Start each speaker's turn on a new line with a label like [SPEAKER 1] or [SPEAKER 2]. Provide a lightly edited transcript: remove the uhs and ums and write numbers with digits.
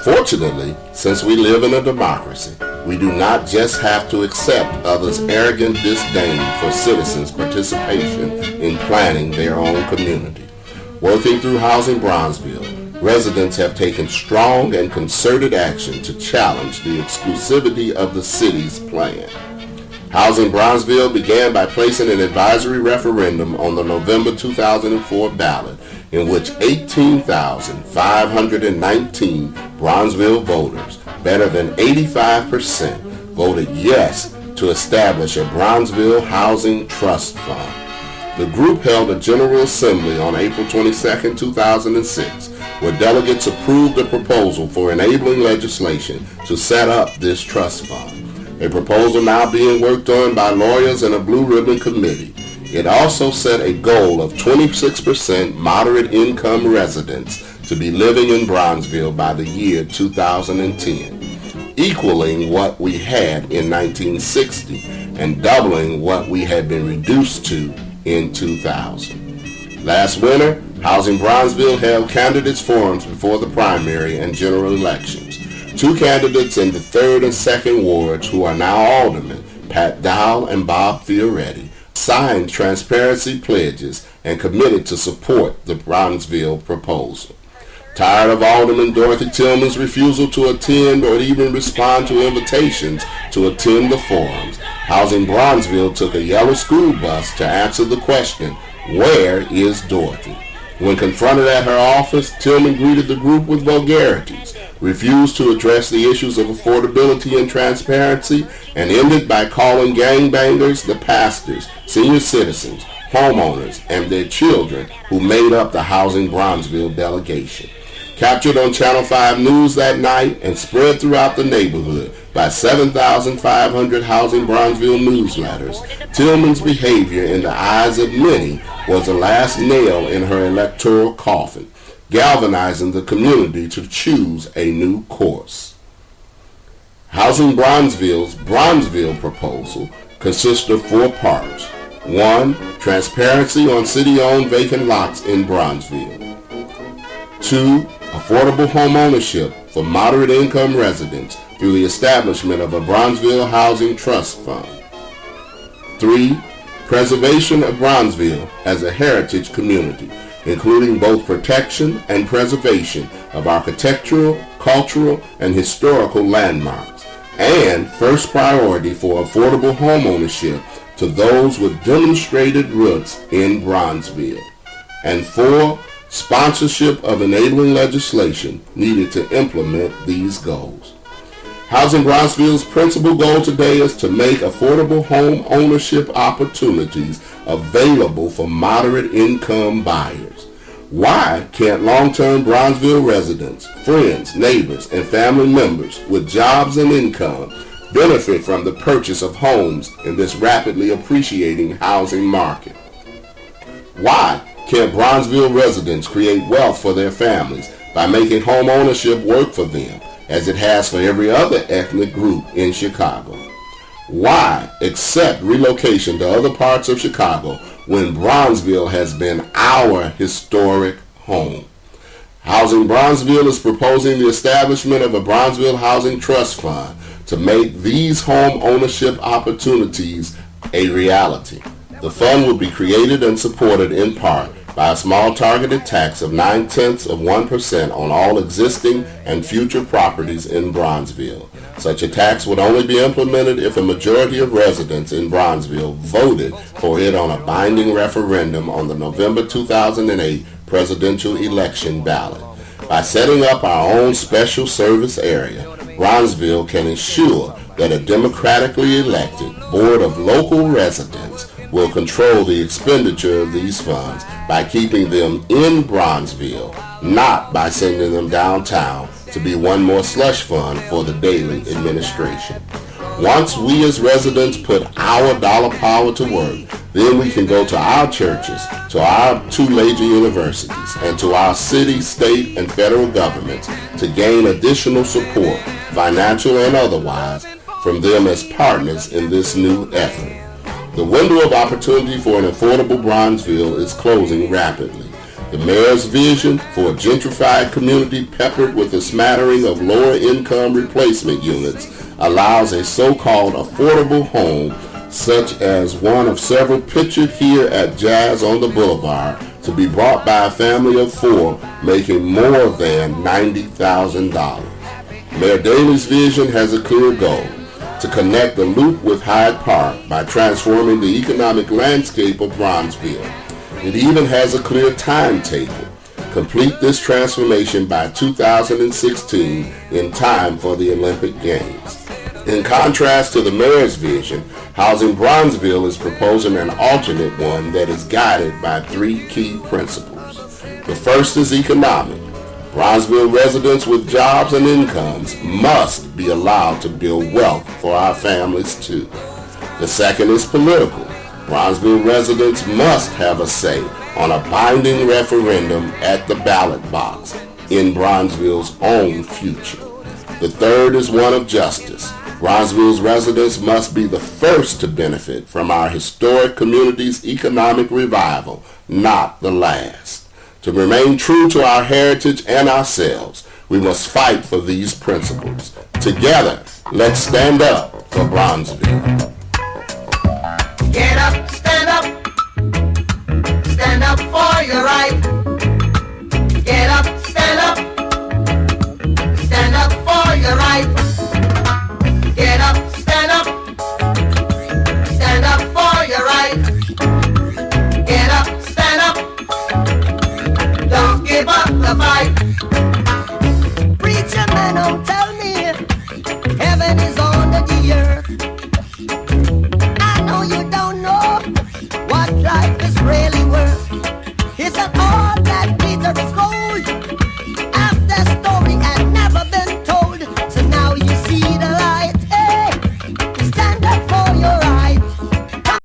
[SPEAKER 1] Fortunately, since we live in a democracy, we do not just have to accept others' arrogant disdain for citizens' participation in planning their own community. Working through Housing Bronzeville, residents have taken strong and concerted action to challenge the exclusivity of the city's plan. Housing Bronzeville began by placing an advisory referendum on the November 2004 ballot in which 18,519 Bronzeville voters, better than 85%, voted yes to establish a Bronzeville Housing Trust Fund. The group held a General Assembly on April 22, 2006, where delegates approved a proposal for enabling legislation to set up this trust fund, a proposal now being worked on by lawyers and a Blue Ribbon Committee. It also set a goal of 26% moderate income residents to be living in Bronzeville by the year 2010, equaling what we had in 1960 and doubling what we had been reduced to in 2000. Last winter, Housing Bronzeville held candidates forums before the primary and general elections. Two candidates in the 3rd and 2nd wards, who are now aldermen, Pat Dowell and Bob Fioretti, signed transparency pledges and committed to support the Bronzeville proposal. Tired of Alderman Dorothy Tillman's refusal to attend or even respond to invitations to attend the forums, Housing Bronzeville took a yellow school bus to answer the question, "Where is Dorothy?" When confronted at her office, Tillman greeted the group with vulgarities, refused to address the issues of affordability and transparency, and ended by calling gangbangers the pastors, senior citizens, homeowners, and their children who made up the Housing Bronzeville delegation. Captured on Channel 5 News that night and spread throughout the neighborhood by 7,500 Housing Bronzeville newsletters, Tillman's behavior in the eyes of many was the last nail in her electoral coffin, galvanizing the community to choose a new course. Housing Bronzeville's Bronzeville proposal consists of 4 parts. 1. Transparency on city-owned vacant lots in Bronzeville. 2. Affordable home ownership for moderate income residents through the establishment of a Bronzeville Housing Trust Fund. 3. Preservation of Bronzeville as a heritage community, including both protection and preservation of architectural, cultural, and historical landmarks, and first priority for affordable home ownership to those with demonstrated roots in Bronzeville. And 4. Sponsorship of enabling legislation needed to implement these goals. Housing Bronzeville's principal goal today is to make affordable home ownership opportunities available for moderate income buyers. Why can't long-term Bronzeville residents, friends, neighbors, and family members with jobs and income benefit from the purchase of homes in this rapidly appreciating housing market? Why can't Bronzeville residents create wealth for their families by making home ownership work for them, as it has for every other ethnic group in Chicago? Why accept relocation to other parts of Chicago when Bronzeville has been our historic home? Housing Bronzeville is proposing the establishment of a Bronzeville Housing Trust Fund to make these home ownership opportunities a reality. The fund will be created and supported in part by a small targeted tax of 0.9% on all existing and future properties in Bronzeville. Such a tax would only be implemented if a majority of residents in Bronzeville voted for it on a binding referendum on the November 2008 presidential election ballot. By setting up our own special service area, Bronzeville can ensure that a democratically elected board of local residents will control the expenditure of these funds by keeping them in Bronzeville, not by sending them downtown to be one more slush fund for the daily administration. Once we as residents put our dollar power to work, then we can go to our churches, to our 2 major universities, and to our city, state, and federal governments to gain additional support, financial and otherwise, from them as partners in this new effort. The window of opportunity for an affordable Bronzeville is closing rapidly. The mayor's vision for a gentrified community peppered with a smattering of lower-income replacement units allows a so-called affordable home, such as one of several pictured here at Jazz on the Boulevard, to be bought by a family of 4 making more than $90,000. Mayor Daley's vision has a clear goal: to connect the loop with Hyde Park by transforming the economic landscape of Bronzeville. It even has a clear timetable: complete this transformation by 2016 in time for the Olympic Games. In contrast to the mayor's vision, Housing Bronzeville is proposing an alternate one that is guided by 3 key principles. The first is economic. Bronzeville residents with jobs and incomes must be allowed to build wealth for our families too. The second is political. Bronzeville residents must have a say on a binding referendum at the ballot box in Bronzeville's own future. The third is one of justice. Bronzeville's residents must be the first to benefit from our historic community's economic revival, not the last. To remain true to our heritage and ourselves, we must fight for these principles. Together, let's stand up for Bronzeville.
[SPEAKER 2] Get up, stand up for your right. Get up, stand up for your right. Get up, stand up for your right. Get up, stand up, don't give up the fight.